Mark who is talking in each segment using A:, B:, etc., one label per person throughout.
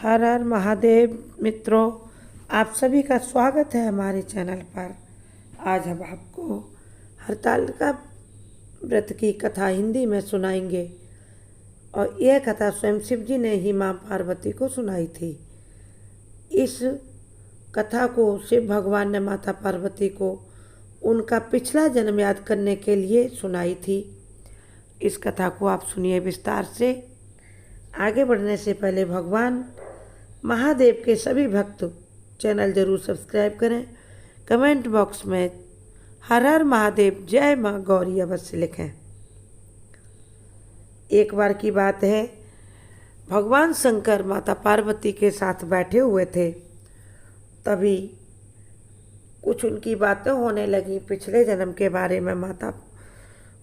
A: हर हर महादेव मित्रों, आप सभी का स्वागत है हमारे चैनल पर। आज हम आपको हरतालिका व्रत की कथा हिंदी में सुनाएंगे और यह कथा स्वयं शिव जी ने ही माँ पार्वती को सुनाई थी। इस कथा को शिव भगवान ने माता पार्वती को उनका पिछला जन्म याद करने के लिए सुनाई थी। इस कथा को आप सुनिए विस्तार से। आगे बढ़ने से पहले भगवान महादेव के सभी भक्त चैनल जरूर सब्सक्राइब करें। कमेंट बॉक्स में हर हर महादेव जय माँ गौरी अवश्य लिखें। एक बार की बात है, भगवान शंकर माता पार्वती के साथ बैठे हुए थे। तभी कुछ उनकी बातें होने लगी पिछले जन्म के बारे में। माता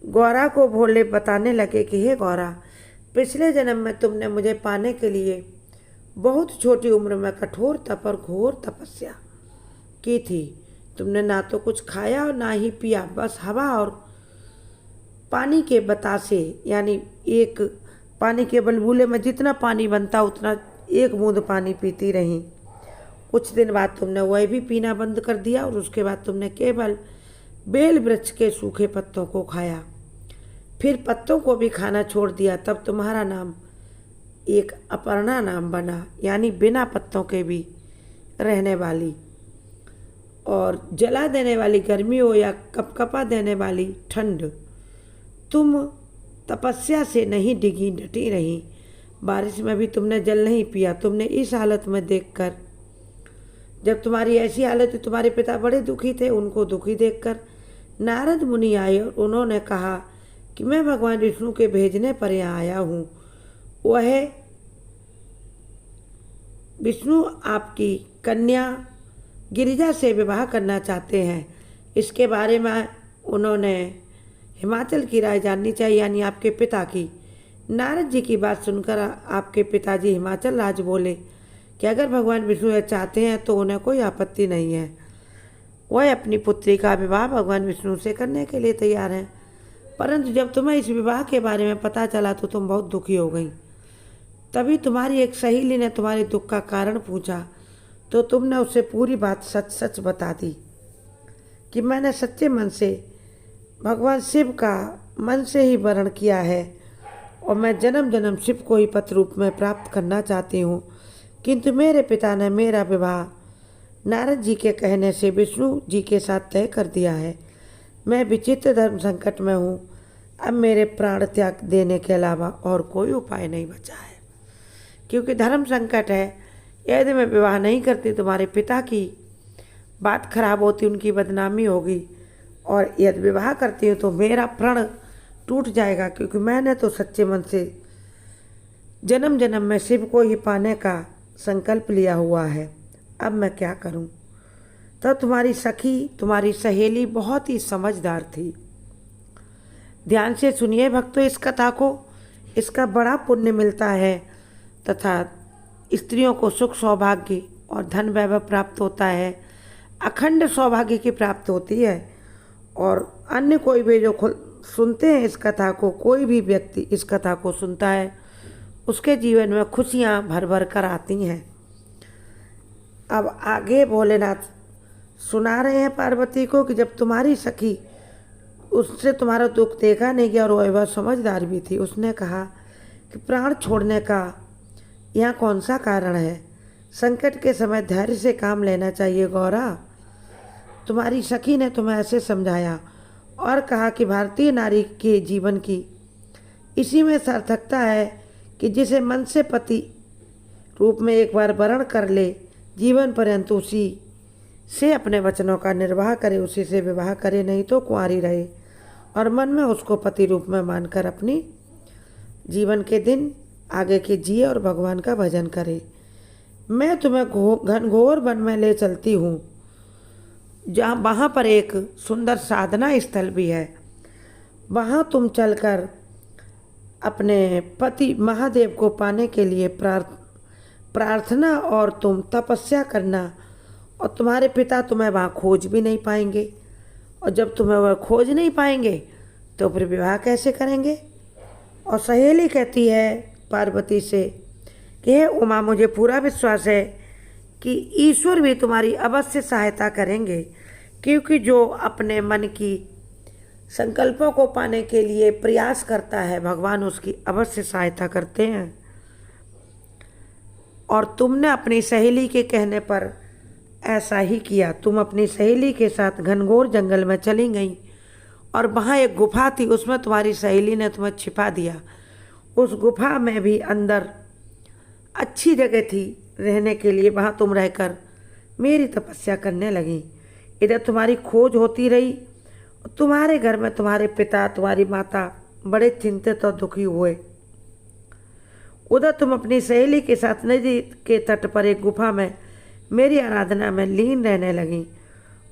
A: गौरा को भोले बताने लगे कि हे गौरा, पिछले जन्म में तुमने मुझे पाने के लिए बहुत छोटी उम्र में कठोर तप और घोर तपस्या की थी। तुमने ना तो कुछ खाया और ना ही पिया, बस हवा और पानी के बतासे यानी एक पानी के बुलबुले में जितना पानी बनता उतना एक बूंद पानी पीती रही। कुछ दिन बाद तुमने वह भी पीना बंद कर दिया और उसके बाद तुमने केवल बेल वृक्ष के सूखे पत्तों को खाया। फिर पत्तों को भी खाना छोड़ दिया। तब तुम्हारा नाम एक अपर्णा नाम बना, यानी बिना पत्तों के भी रहने वाली। और जला देने वाली गर्मी हो या कपकपा देने वाली ठंड, तुम तपस्या से नहीं डिगी डटी रही। बारिश में भी तुमने जल नहीं पिया। तुमने इस हालत में देखकर, जब तुम्हारी ऐसी हालत थी, तुम्हारे पिता बड़े दुखी थे। उनको दुखी देखकर नारद मुनि आए और उन्होंने कहा कि मैं भगवान विष्णु के भेजने पर यहाँ आया हूँ। वह विष्णु आपकी कन्या गिरिजा से विवाह करना चाहते हैं। इसके बारे में उन्होंने हिमाचल की राय जाननी चाहिए, यानी आपके पिता की। नारद जी की बात सुनकर आपके पिताजी हिमाचल राज बोले कि अगर भगवान विष्णु यह चाहते हैं तो उन्हें कोई आपत्ति नहीं है। वह अपनी पुत्री का विवाह भगवान विष्णु से करने के लिए तैयार हैं। परंतु जब तुम्हें इस विवाह के बारे में पता चला तो तुम बहुत दुखी हो गई। तभी तुम्हारी एक सहेली ने तुम्हारे दुख का कारण पूछा तो तुमने उसे पूरी बात सच सच बता दी कि मैंने सच्चे मन से भगवान शिव का मन से ही वरण किया है और मैं जन्म जन्म शिव को ही पति रूप में प्राप्त करना चाहती हूँ। किंतु मेरे पिता ने मेरा विवाह नारद जी के कहने से विष्णु जी के साथ तय कर दिया है। मैं विचित्र धर्म संकट में हूँ। अब मेरे प्राण त्याग देने के अलावा और कोई उपाय नहीं बचा है, क्योंकि धर्म संकट है। यदि मैं विवाह नहीं करती तुम्हारे पिता की बात खराब होती, उनकी बदनामी होगी, और यदि विवाह करती हूँ तो मेरा प्रण टूट जाएगा, क्योंकि मैंने तो सच्चे मन से जन्म जन्म में शिव को ही पाने का संकल्प लिया हुआ है। अब मैं क्या करूँ? तब तुम्हारी सखी, तुम्हारी सहेली बहुत ही समझदार थी। ध्यान से सुनिए भक्तों इस कथा को। इसका बड़ा पुण्य मिलता है तथा स्त्रियों को सुख सौभाग्य और धन वैभव प्राप्त होता है। अखंड सौभाग्य की प्राप्त होती है। और अन्य कोई भी जो सुनते हैं इस कथा को, कोई भी व्यक्ति इस कथा को सुनता है, उसके जीवन में खुशियाँ भर भर कर आती हैं। अब आगे भोलेनाथ सुना रहे हैं पार्वती को कि जब तुम्हारी सखी, उससे तुम्हारा दुख देखा नहीं गया और वह समझदार भी थी, उसने कहा कि प्राण छोड़ने का यहाँ कौन सा कारण है? संकट के समय धैर्य से काम लेना चाहिए गौरा। तुम्हारी सखी ने तुम्हें ऐसे समझाया और कहा कि भारतीय नारी के जीवन की इसी में सार्थकता है कि जिसे मन से पति रूप में एक बार वरण कर ले, जीवन पर्यंत उसी से अपने वचनों का निर्वाह करे, उसी से विवाह करे, नहीं तो कुंवारी रहे और मन में उसको पति रूप में मानकर अपनी जीवन के दिन आगे के जिए और भगवान का भजन करे। मैं तुम्हें घनघोर वन में ले चलती हूँ, जहाँ वहाँ पर एक सुंदर साधना स्थल भी है। वहाँ तुम चलकर अपने पति महादेव को पाने के लिए प्रार्थना और तुम तपस्या करना, और तुम्हारे पिता तुम्हें वहाँ खोज भी नहीं पाएंगे। और जब तुम्हें वह खोज नहीं पाएंगे तो फिर विवाह कैसे करेंगे? और सहेली कहती है पार्वती से कि हे उमा, मुझे पूरा विश्वास है कि ईश्वर भी तुम्हारी अवश्य सहायता करेंगे, क्योंकि जो अपने मन की संकल्पों को पाने के लिए प्रयास करता है भगवान उसकी अवश्य सहायता करते हैं। और तुमने अपनी सहेली के कहने पर ऐसा ही किया। तुम अपनी सहेली के साथ घनघोर जंगल में चली गई और वहाँ एक गुफा थी, उसमें तुम्हारी सहेली ने तुम्हें छिपा दिया। उस गुफा में भी अंदर अच्छी जगह थी रहने के लिए, वहाँ तुम रहकर मेरी तपस्या करने लगी। इधर तुम्हारी खोज होती रही। तुम्हारे घर में तुम्हारे पिता, तुम्हारी माता बड़े चिंतित और दुखी हुए। उधर तुम अपनी सहेली के साथ नदी के तट पर एक गुफा में मेरी आराधना में लीन रहने लगी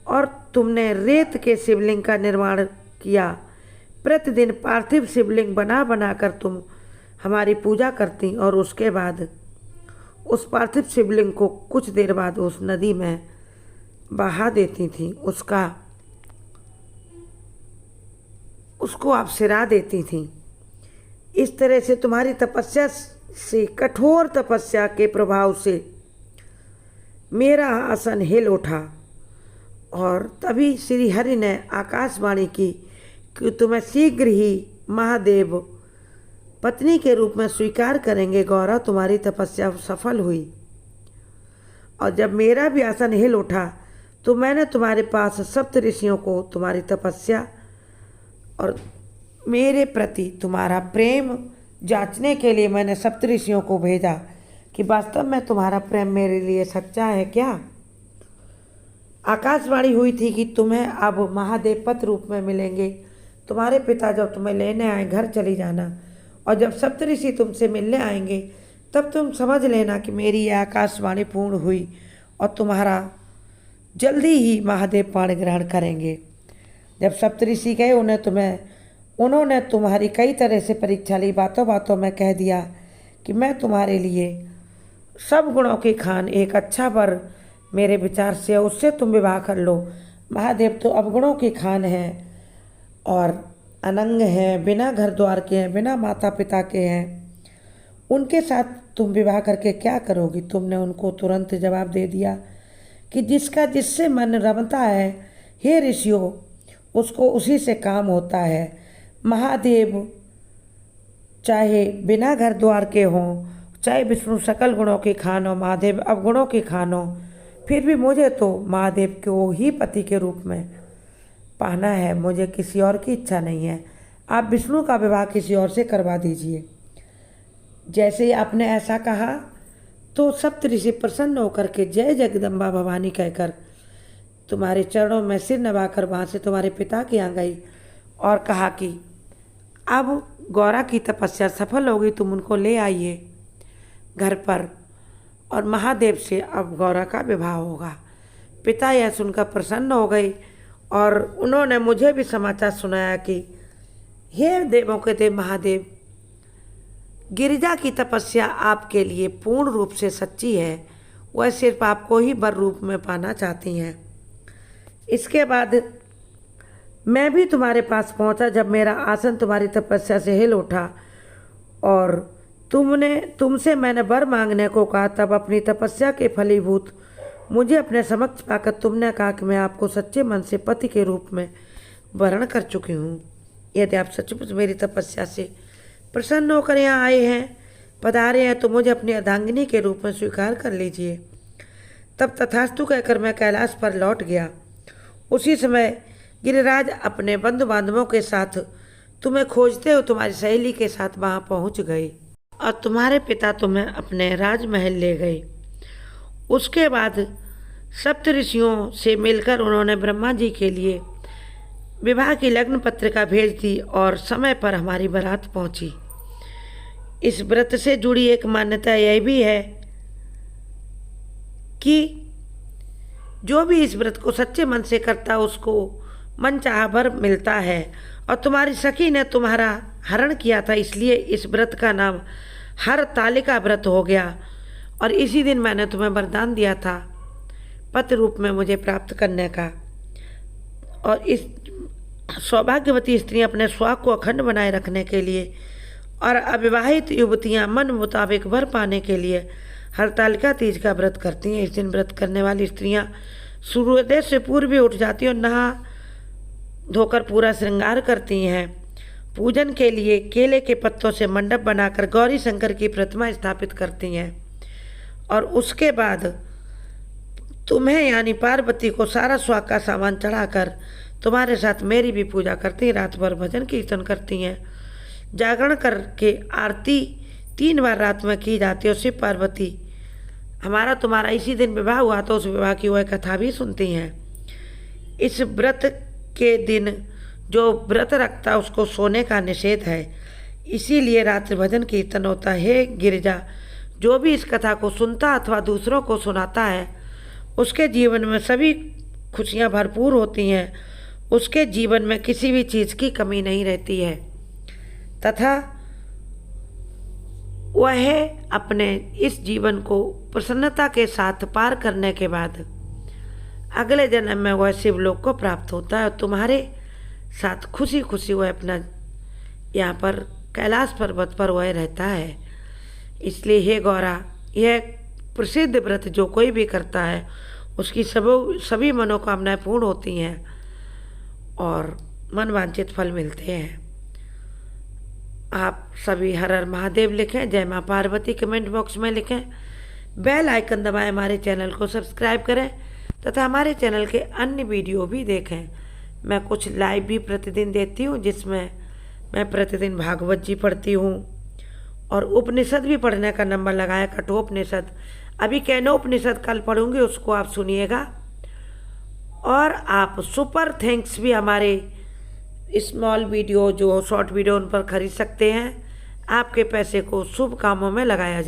A: और तुमने रेत के शिवलिंग का निर्माण किया। प्रतिदिन पार्थिव शिवलिंग बना बना कर तुम हमारी पूजा करती और उसके बाद उस पार्थिव शिवलिंग को कुछ देर बाद उस नदी में बहा देती थी, उसको आप सिरा देती थी। इस तरह से तुम्हारी तपस्या से, कठोर तपस्या के प्रभाव से मेरा आसन हिल उठा और तभी श्री हरि ने आकाशवाणी की कि तुम्हें शीघ्र ही महादेव पत्नी के रूप में स्वीकार करेंगे। गौरा, तुम्हारी तपस्या सफल हुई और जब मेरा भी आसन हिल उठा तो मैंने तुम्हारे पास सप्त ऋषियों को तुम्हारी तपस्या और मेरे प्रति तुम्हारा प्रेम जांचने के लिए मैंने सप्त ऋषियों को भेजा कि वास्तव में तुम्हारा प्रेम मेरे लिए सच्चा है क्या। आकाशवाणी हुई थी कि तुम्हें अब महादेव पत रूप में मिलेंगे। तुम्हारे पिता जब तुम्हें लेने आए घर चली जाना, और जब सप्तऋषि तुमसे मिलने आएंगे तब तुम समझ लेना कि मेरी यह आकाशवाणी पूर्ण हुई और तुम्हारा जल्दी ही महादेव पाणी ग्रहण करेंगे। जब सप्तऋषि गए उन्होंने तुम्हारी कई तरह से परीक्षा ली। बातों बातों में कह दिया कि मैं तुम्हारे लिए सब गुणों की खान एक अच्छा वर मेरे विचार से, उससे तुम विवाह कर लो। महादेव तो अवगुणों की खान है और अनंग हैं, बिना घर द्वार के हैं, बिना माता पिता के हैं। उनके साथ तुम विवाह करके क्या करोगी। तुमने उनको तुरंत जवाब दे दिया कि जिससे मन रमता है हे ऋषियों, उसको उसी से काम होता है। महादेव चाहे बिना घर द्वार के हों, चाहे विष्णु सकल गुणों की खान हो, महादेव अवगुणों की खान हो, फिर भी मुझे तो महादेव को ही पति के रूप में पाना है। मुझे किसी और की इच्छा नहीं है। आप विष्णु का विवाह किसी और से करवा दीजिए। जैसे ही आपने ऐसा कहा तो सप्तऋषि प्रसन्न होकर के जय जगदम्बा भवानी कहकर तुम्हारे चरणों में सिर नवाकर वहाँ से तुम्हारे पिता के यहाँ गई और कहा कि अब गौरा की तपस्या सफल हो गई, तुम उनको ले आइए घर पर और महादेव से अब गौरा का विवाह होगा। पिता यह सुनकर प्रसन्न हो गए और उन्होंने मुझे भी समाचार सुनाया कि हे देवों के देव महादेव, गिरिजा की तपस्या आपके लिए पूर्ण रूप से सच्ची है। वह सिर्फ आपको ही वर रूप में पाना चाहती हैं। इसके बाद मैं भी तुम्हारे पास पहुंचा जब मेरा आसन तुम्हारी तपस्या से हिल उठा और तुमसे मैंने वर मांगने को कहा। तब अपनी तपस्या के फलीभूत मुझे अपने समक्ष पाकर तुमने कहा कि मैं आपको सच्चे मन से पति के रूप में वर्ण कर चुकी हूँ। यदि आप सचमुच मेरी तपस्या से प्रसन्न होकर यहाँ आए हैं, पधारे हैं, तो मुझे अपनी अर्धांगिनी के रूप में स्वीकार कर लीजिए। तब तथास्तु कहकर मैं कैलाश पर लौट गया। उसी समय गिरिराज अपने बंधु बांधवों के साथ तुम्हें खोजते हुए तुम्हारी सहेली के साथ वहाँ पहुँच गए और तुम्हारे पिता तुम्हें अपने राजमहल ले गए। उसके बाद सप्तऋषियों से मिलकर उन्होंने ब्रह्मा जी के लिए विवाह की लग्न पत्रिका भेज दी और समय पर हमारी बारात पहुंची। इस व्रत से जुड़ी एक मान्यता यह भी है कि जो भी इस व्रत को सच्चे मन से करता उसको मनचाहा वर मिलता है। और तुम्हारी सखी ने तुम्हारा हरण किया था, इसलिए इस व्रत का नाम हर तालिका व्रत हो गया। और इसी दिन मैंने तुम्हें वरदान दिया था पति रूप में मुझे प्राप्त करने का। और इस सौभाग्यवती स्त्री अपने स्वाग को अखंड बनाए रखने के लिए और अविवाहित युवतियां मन मुताबिक वर पाने के लिए हरतालिका तीज का व्रत करती हैं। इस दिन व्रत करने वाली स्त्रियां सूर्योदय से पूर्व ही उठ जाती हैं और नहा धोकर पूरा श्रृंगार करती हैं। पूजन के लिए केले के पत्तों से मंडप बनाकर गौरी शंकर की प्रतिमा स्थापित करती हैं और उसके बाद तुम्हें यानी पार्वती को सारा सुहाग का सामान चढ़ाकर तुम्हारे साथ मेरी भी पूजा करती हैं। रात भर भजन कीर्तन करती हैं। जागरण करके आरती 3 बार रात में की जाती है और शिव पार्वती हमारा तुम्हारा इसी दिन विवाह हुआ तो उस विवाह की वह कथा भी सुनती हैं। इस व्रत के दिन जो व्रत रखता उसको सोने का निषेध है, इसीलिए रात्रि भजन कीर्तन होता है। हे गिरिजा, जो भी इस कथा को सुनता अथवा दूसरों को सुनाता है उसके जीवन में सभी खुशियाँ भरपूर होती हैं, उसके जीवन में किसी भी चीज़ की कमी नहीं रहती है तथा वह अपने इस जीवन को प्रसन्नता के साथ पार करने के बाद अगले जन्म में वह शिवलोक को प्राप्त होता है। तुम्हारे साथ खुशी खुशी वह अपना यहाँ पर कैलाश पर्वत पर वह रहता है। इसलिए हे गौरा, यह प्रसिद्ध व्रत जो कोई भी करता है उसकी सभी मनोकामनाएं पूर्ण होती हैं और मनवांछित फल मिलते हैं। आप सभी हर हर महादेव लिखें, जय माँ पार्वती कमेंट बॉक्स में लिखें, बेल आइकन दबाएं, हमारे चैनल को सब्सक्राइब करें तथा हमारे चैनल के अन्य वीडियो भी देखें। मैं कुछ लाइव भी प्रतिदिन देती हूँ जिसमें मैं प्रतिदिन भागवत जी पढ़ती हूँ और उपनिषद भी पढ़ने का नंबर लगाया, कठोपनिषद। अभी कैनोपनिषद कल पढ़ूंगी, उसको आप सुनिएगा। और आप सुपर थैंक्स भी हमारे स्मॉल वीडियो जो शॉर्ट वीडियो उन पर खरीद सकते हैं। आपके पैसे को शुभ कामों में लगाया जाए।